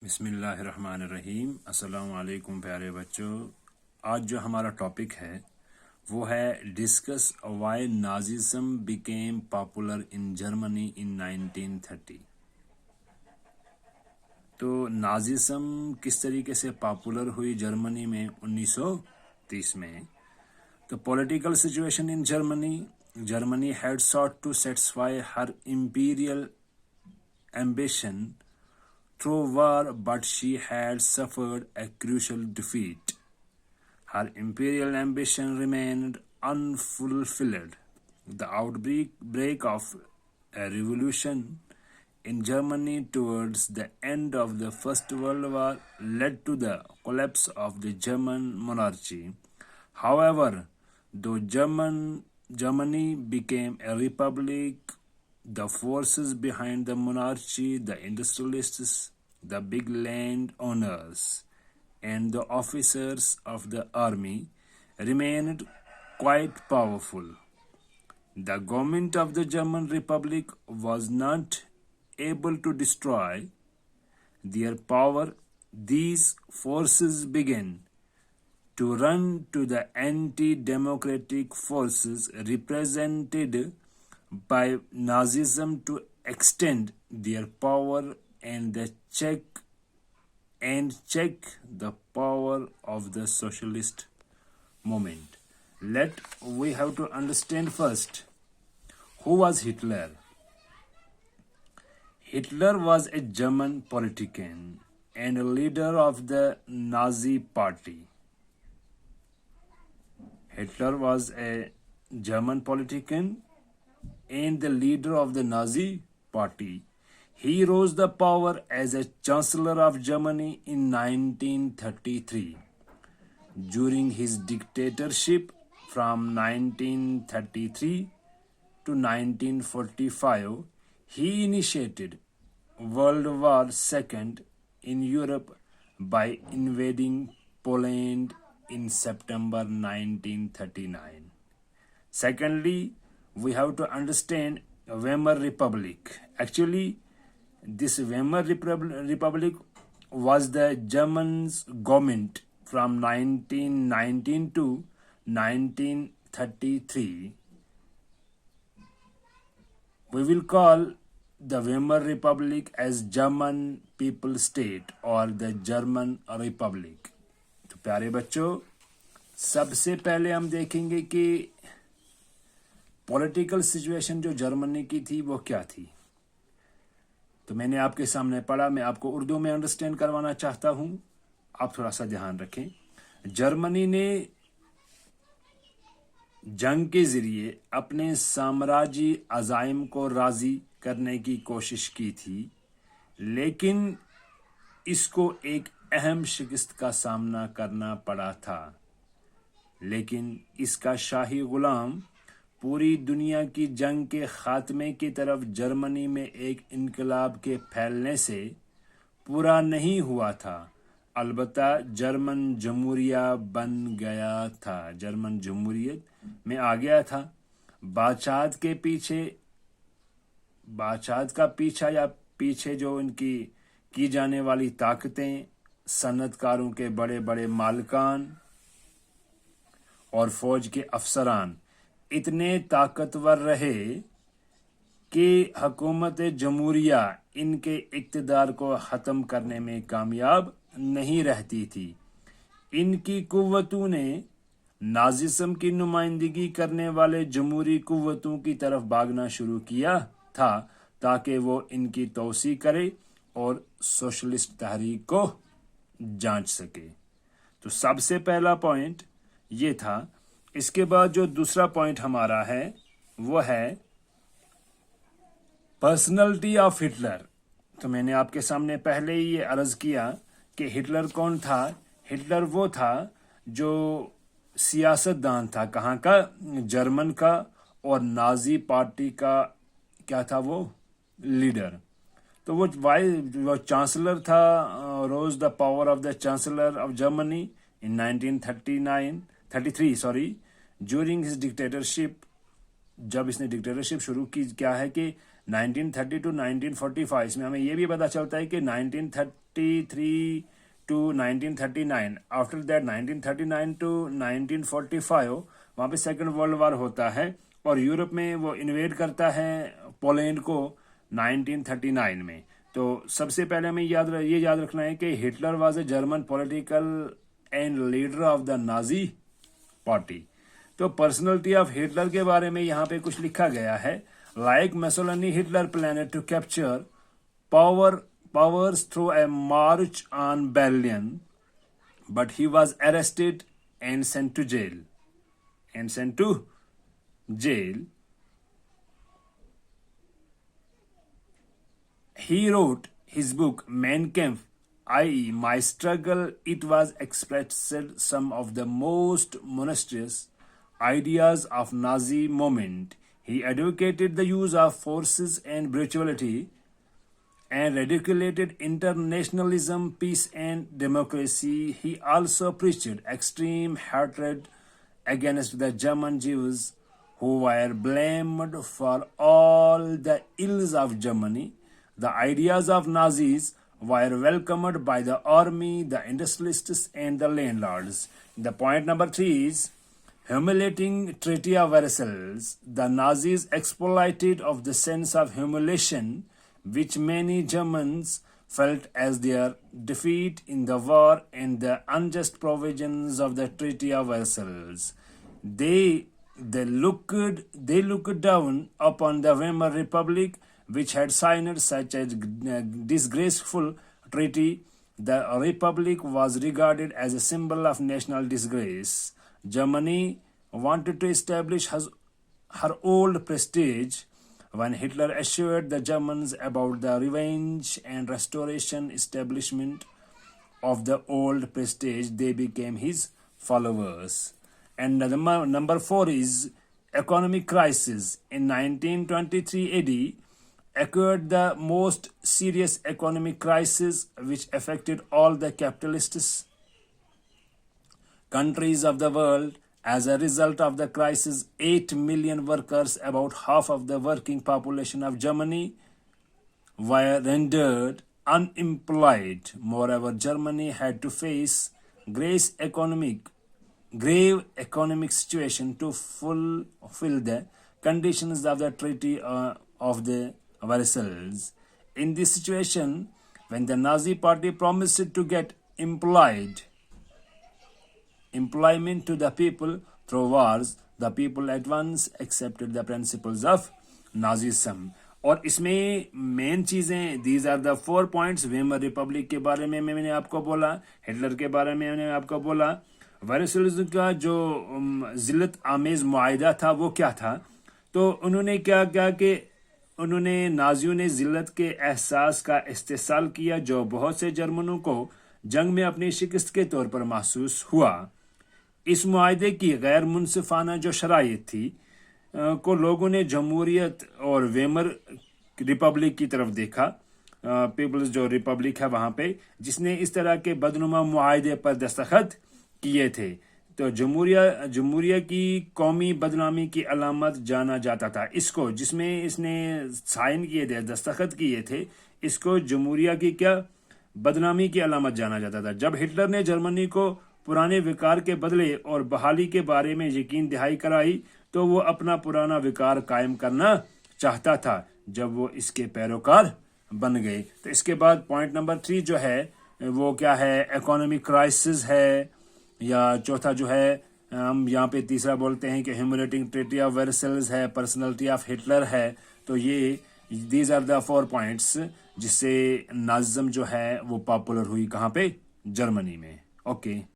بسم اللہ الرحمن الرحیم۔ السلام علیکم پیارے بچوں۔ آج جو ہمارا ٹاپک ہے وہ ہے discuss why Nazism became popular in Germany in 1930۔ تو نازیزم کس طریقے سے پاپولر ہوئی جرمنی میں 1930 میں۔ The political situation in Germany had sought to satisfy her imperial ambition through war, but she had suffered a crucial defeat. Her imperial ambition remained unfulfilled. The outbreak of a revolution in Germany towards the end of the First World War led to the collapse of the German monarchy. However, though Germany became a republic, the forces behind the monarchy, the industrialists, the big landowners, and the officers of the army remained quite powerful. The government of the German Republic was not able to destroy their power. These forces began to run to the anti-democratic forces represented by Nazism to extend their power and check the power of the socialist movement. We have to understand first who was Hitler. Hitler was a German politician and a leader of the Nazi Party. Hitler was a German politician and the leader of the Nazi Party. He rose to power as a Chancellor of Germany in 1933. During his dictatorship from 1933 to 1945, he initiated World War II in Europe by invading Poland in September 1939. Secondly, we have to understand Weimar Republic. Actually, this Weimar Republic was the German's government from 1919 to 1933. We will call the Weimar Republic as German People State or the German Republic. تو پیارے بچوں، سب سے پہلے ہم دیکھیں گے کہ political situation جو جرمنی کی تھی وہ کیا تھی۔ تو میں نے آپ کے سامنے پڑھا، میں آپ کو اردو میں انڈرسٹینڈ کروانا چاہتا ہوں، آپ تھوڑا سا دھیان رکھیں۔ جرمنی نے جنگ کے ذریعے اپنے سامراجی عزائم کو راضی کرنے کی کوشش کی تھی، لیکن اس کو ایک اہم شکست کا سامنا کرنا پڑا تھا۔ لیکن اس کا شاہی غلام پوری دنیا کی جنگ کے خاتمے کی طرف جرمنی میں ایک انقلاب کے پھیلنے سے پورا نہیں ہوا تھا، البتہ جرمن جمہوریہ بن گیا تھا، جرمن جمہوریت میں آ گیا تھا۔ بادشاہت کا پیچھا یا پیچھے جو ان کی جانے والی طاقتیں، صنعت کاروں کے بڑے بڑے مالکان اور فوج کے افسران اتنے طاقتور رہے کہ حکومت جمہوریہ ان کے اقتدار کو ختم کرنے میں کامیاب نہیں رہتی تھی۔ ان کی قوتوں نے نازیزم کی نمائندگی کرنے والے جمہوری قوتوں کی طرف بھاگنا شروع کیا تھا تاکہ وہ ان کی توسیع کرے اور سوشلسٹ تحریک کو جانچ سکے۔ تو سب سے پہلا پوائنٹ یہ تھا۔ اس کے بعد جو دوسرا پوائنٹ ہمارا ہے وہ ہے پرسنالٹی آف ہٹلر۔ تو میں نے آپ کے سامنے پہلے ہی یہ عرض کیا کہ ہٹلر کون تھا۔ ہٹلر وہ تھا جو سیاست دان تھا، کہاں کا؟ جرمن کا، اور نازی پارٹی کا کیا تھا وہ؟ لیڈر۔ تو وہ چانسلر تھا، rose the power of the chancellor of Germany in 1933 during his dictatorship. جب اس نے ڈکٹیٹرشپ شروع کی، کیا ہے کہ 1930 to 1945 میں ہمیں یہ بھی پتا چلتا ہے کہ 1943 to 1939. After that 1939 to 1945 वहाँ पे सेकेंड वर्ल्ड वॉर होता है और यूरोप में वो इन्वेड करता है पोलैंड को 1939 में. तो सबसे पहले हमें ये याद रखना है कि Hitler was a German political and leader of the Nazi party. तो पर्सनैलिटी ऑफ हिटलर के बारे में यहाँ पे कुछ लिखा गया है. Like Mussolini, Hitler plan to capture powers through a march on Berlin, but he was arrested and sent to jail. He wrote his book Mein Kampf, i.e. My Struggle. It was expressed some of the most monstrous ideas of Nazi movement. He advocated the use of forces and brutality and ridiculed internationalism, peace and democracy. He also preached extreme hatred against the German Jews, who were blamed for all the ills of Germany. The ideas of Nazis were welcomed by the army, the industrialists and the landlords. The point number 3 is humiliating Treaty of Versailles. The Nazis exploited of the sense of humiliation which many Germans felt as their defeat in the war and the unjust provisions of the Treaty of Versailles. They looked down upon the Weimar Republic, which had signed such a disgraceful treaty. The Republic was regarded as a symbol of national disgrace. Germany wanted to establish her old prestige. When Hitler assured the Germans about the revenge and restoration establishment of the old prestige, they became his followers. And number 4 is economic crisis. In 1923 AD occurred the most serious economic crisis which affected all the capitalist countries of the world. As a result of the crisis, 8 million workers, about half of the working population of Germany, were rendered unemployed. Moreover, Germany had to face grave economic situation to fulfill the conditions of the Treaty of the Versailles. In this situation, when the Nazi Party promised to get employment to the people through wars, the people at once accepted the principles of Nazism. और इसमें main चीज़ें, these are the 4 points. Weimar Republic के बारे में मैंने आपको बोला, Hitler के बारे में मैंने आपको बोला, वर्साइल्स का जो जिल्लत आमेज मुआहिदा था वो क्या था. तो उन्होंने क्या कि उन्होंने नाजियों ने जिल्लत के एहसास का इस्तेसाल किया जो बहुत से जर्मनों को जंग में अपनी शिकस्त के तौर पर महसूस हुआ. इस मुआहिदे की गैर मुनसिफाना जो शराइत थी को लोगों ने जमहूरियत और वेमर रिपब्लिक की तरफ देखा. पीपल्स जो रिपब्लिक है वहाँ पे, जिसने इस तरह के बदनुमा मुआहिदे पर दस्तखत किए थे. तो जमहूरिया की कौमी बदनामी की अलामत जाना जाता था इसको, जिसमें इसने साइन किए थे, दस्तखत किए थे, इसको जमहूरिया की क्या बदनामी की अलामत जाना जाता था. जब हिटलर ने जर्मनी को पुराने विकार के बदले और बहाली के बारे में यकीन दहाई कराई तो वो अपना पुराना विकार कायम करना चाहता था जब वो इसके पैरोकार बन गए. तो इसके बाद पॉइंट नंबर 3 जो है वो क्या है, इकोनॉमिक क्राइसिस है, या चौथा जो है हम यहाँ पे तीसरा बोलते हैं कि ह्यूमिलेटिंग ट्रीटी ऑफ वर्साइल्स है, पर्सनैलिटी ऑफ हिटलर है. तो ये दीज आर द 4 पॉइंट्स जिससे नाजिज्म जो है वो पॉपुलर हुई कहाँ पे, जर्मनी में. ओके.